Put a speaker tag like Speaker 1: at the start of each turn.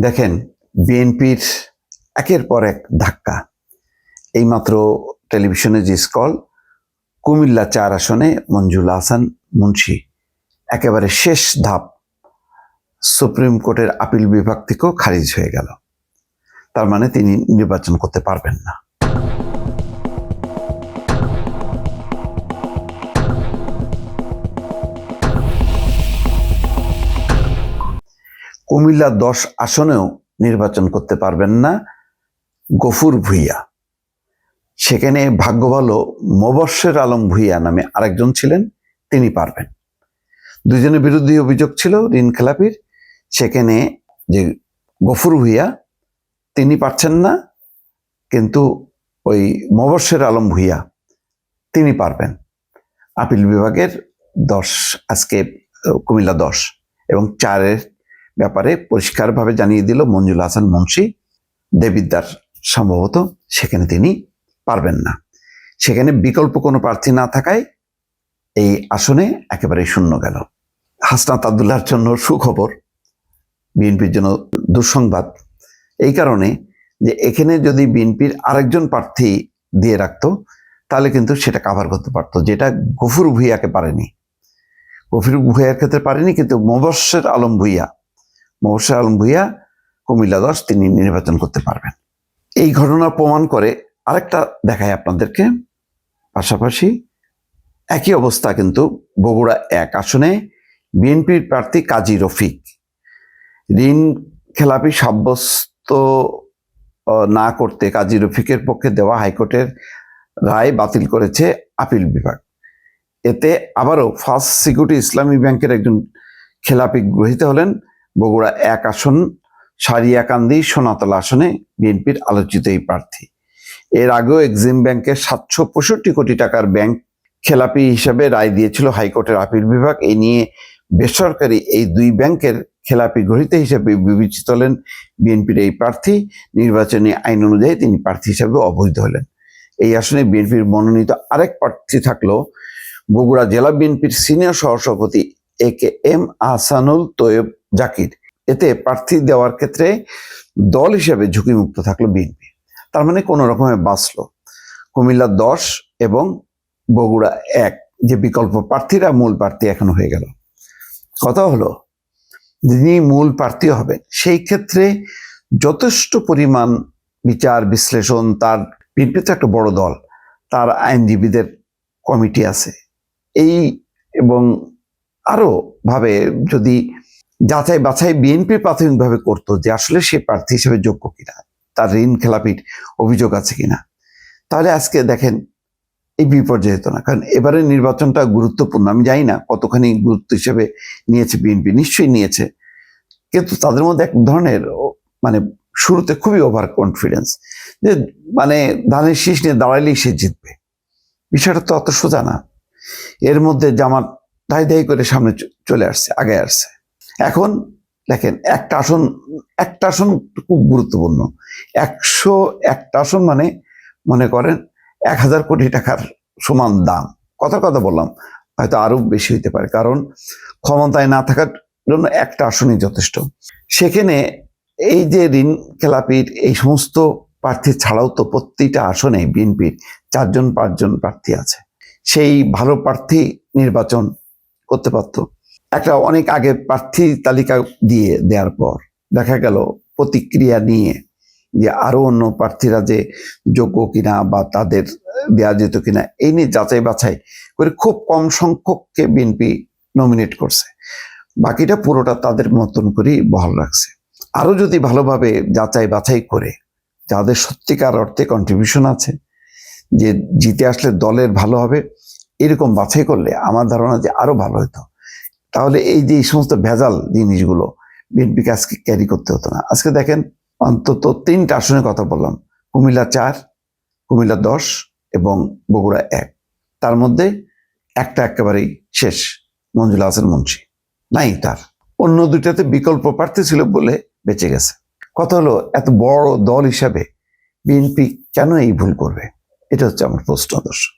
Speaker 1: দেখেন, বিএনপির একের পর এক ধাক্কা। এইমাত্র টেলিভিশনে যে স্কল, কুমিল্লা ৪ আসনে মঞ্জুল আহসান মুন্সী একেবারে শেষ ধাপ সুপ্রিম কোর্টের আপিল বিভাগ থেকেও খারিজ হয়ে গেল। তার মানে তিনি নির্বাচন করতে পারবেন না। কুমিল্লা ১০ আসনেও নির্বাচন করতে পারবেন না গফুর ভূঁইয়া। সেখানে ভাগ্য ভালো মোবাশ্বের আলম ভূঁইয়া নামে আরেকজন ছিলেন, তিনি পারবেন। দুজনের বিরুদ্ধে অভিযোগ ছিল ঋণ খেলাপির। সেখানে যে গফুর ভূঁইয়া তিনি পারছেন না, কিন্তু ওই মোবাশ্বের আলম ভূঁইয়া তিনি পারবেন। আপিল বিভাগের ১০ আজকে কুমিল্লা ১০ এবং ৪-এর ব্যাপারে পরিষ্কারভাবে জানিয়ে দিল মঞ্জুল আহসান মুন্সী। দেবিদ্বার সম্ভবত সেখানে তিনি পারবেন না। সেখানে বিকল্প কোনো প্রার্থী না থাকায় এই আসনে একেবারে শূন্য গেল। হাসনাত আবদুল্লাহর জন্য সুখবর, বিএনপির জন্য দুঃসংবাদ। এই কারণে যে এখানে যদি বিএনপির আরেকজন প্রার্থী দিয়ে রাখতো তাহলে কিন্তু সেটা কাভার করতে পারতো, যেটা গফুর ভূঁইয়াকে পারেনি। গফুর ভূঁইয়ার ক্ষেত্রে পারেনি, কিন্তু মোবাশ্বের আলম ভূঁইয়া কুমিল্লা ১০ তিনি নির্বাচন করতে পারবেন। এই ঘটনা প্রমাণ করে আরেকটা দেখায় আপনাদেরকে। পাশাপাশি একই অবস্থা কিন্তু বগুড়া ১ আসনে বিএনপির প্রার্থী কাজী রফিক ঋণ খেলাপি সাব্যস্ত না করতে কাজী রফিকের পক্ষে দেওয়া হাইকোর্টের রায় বাতিল করেছে আপিল বিভাগ। এতে আবারও ফার্স্ট সিকিউরিটি ইসলামী ব্যাংকের একজন খেলাপি গ্রহীত হলেন। বগুড়া ১ আসন সারিয়াকান্দি সোনাতলা আসনে বিএনপির আলোচিত এই প্রার্থী। এর আগেও এক্সিম ব্যাংকের ৭৬৫ কোটি টাকার ব্যাংক খেলাপি হিসাবে রায় দিয়েছিল হাইকোর্টের আপিল বিভাগ। এই নিয়ে বেসরকারি এই দুই ব্যাংকের খেলাপি গ্রহীতা হিসেবে বিবেচিত হলেন বিএনপির এই প্রার্থী। নির্বাচনী আইন অনুযায়ী তিনি প্রার্থী হিসাবে অবৈধ হলেন। এই আসনে বিএনপির মনোনীত আরেক প্রার্থী থাকলো বগুড়া জেলা বিএনপির সিনিয়র সহসভাপতি AKM আহসানুল তৈয়ব জাকির। এতে প্রার্থী দেওয়ার ক্ষেত্রে দল হিসেবে ঝুঁকিমুক্ত থাকলো বিএনপি। তার মানে কোনো রকমে বাঁচলো। কুমিল্লা ১০ এবং বগুড়া ১ যে বিকল্প প্রার্থীরা মূল প্রার্থী এখন হয়ে গেল। কথা হলো, যিনি মূল প্রার্থী হবেন সেই ক্ষেত্রে যথেষ্ট পরিমাণ বিচার বিশ্লেষণ, তার বিএনপি তো একটা বড় দল, তার আইনজীবীদের কমিটি আছে, এই এবং আরো ভাবে যদি যাচাই বাছাই বিএনপি প্রাথমিকভাবে করতো যে আসলে সে প্রার্থী হিসেবে যোগ্য কিনা, তার ঋণ খেলাপির অভিযোগ আছে কিনা, তাহলে আজকে দেখেন এই বিপর্যয় হতো না। কারণ এবারের নির্বাচনটা গুরুত্বপূর্ণ। আমি জানি না কতখানি গুরুত্ব হিসেবে নিয়েছে বিএনপি, নিশ্চয়ই নিয়েছে, কিন্তু তাদের মধ্যে এক ধরনের মানে শুরুতে খুবই ওভার কনফিডেন্স, যে মানে ধানের শীষ নিয়ে দাঁড়াইলেই সে জিতবে। বিষয়টা তো অত সোজা না। এর মধ্যে জামাত দায়ী করে সামনে চলে আসছে, আগে আসছে। এখন দেখেন, একটা আসন খুব গুরুত্বপূর্ণ। ১০১টা আসন মানে মনে করেন ১,০০০ কোটি টাকার সমান দাম। কথা বললাম, হয়তো আরো বেশি হইতে পারে, কারণ ক্ষমতায় না থাকার জন্য একটা আসনই যথেষ্ট। সেখানে এই যে ঋণ খেলাপির এই সমস্ত প্রার্থী ছাড়াও তো প্রতিটা আসনে বিএনপির ৪-৫ প্রার্থী আছে। সেই ভালো প্রার্থী নির্বাচন করতে পারত। একটা অনেক আগে প্রার্থী তালিকা দেওয়ার পর দেখা গেল প্রতিক্রিয়া নিয়ে যে আরো অন্য প্রার্থীরা যে যোগ্য কিনা বা তাদের দেওয়া যেত কিনা, এই নিয়ে যাচাই বাছাই করে খুব কম সংখ্যককে বিএনপি নমিনেট করছে। বাকিটা পুরোটা তাদের মতন করেই বহাল রাখছে। আরো যদি ভালোভাবে যাচাই বাছাই করে যাদের সত্যিকার অর্থে কন্ট্রিবিউশন আছে, যে জিতে আসলে দলের ভালো হবে, এরকম বাছাই করলে আমার ধারণা যে আরো ভালো হতো। তাহলে এই যে এই সমস্ত ভেজাল জিনিসগুলো বিএনপিকে আজকে ক্যারি করতে হতো না। আজকে দেখেন, অন্তত ৩টা আসনের কথা বললাম, কুমিল্লা ৪, কুমিল্লা ১০ এবং বগুড়া ১। তার মধ্যে একটা একেবারেই শেষ, মঞ্জুল আহসান মুন্সী নাই, তার অন্য দুইটাতে বিকল্প প্রার্থী ছিল বলে বেঁচে গেছে। কথা হলো, এত বড় দল হিসাবে বিএনপি কেন এই ভুল করবে? এটা হচ্ছে আমার প্রশ্ন, দর্শক।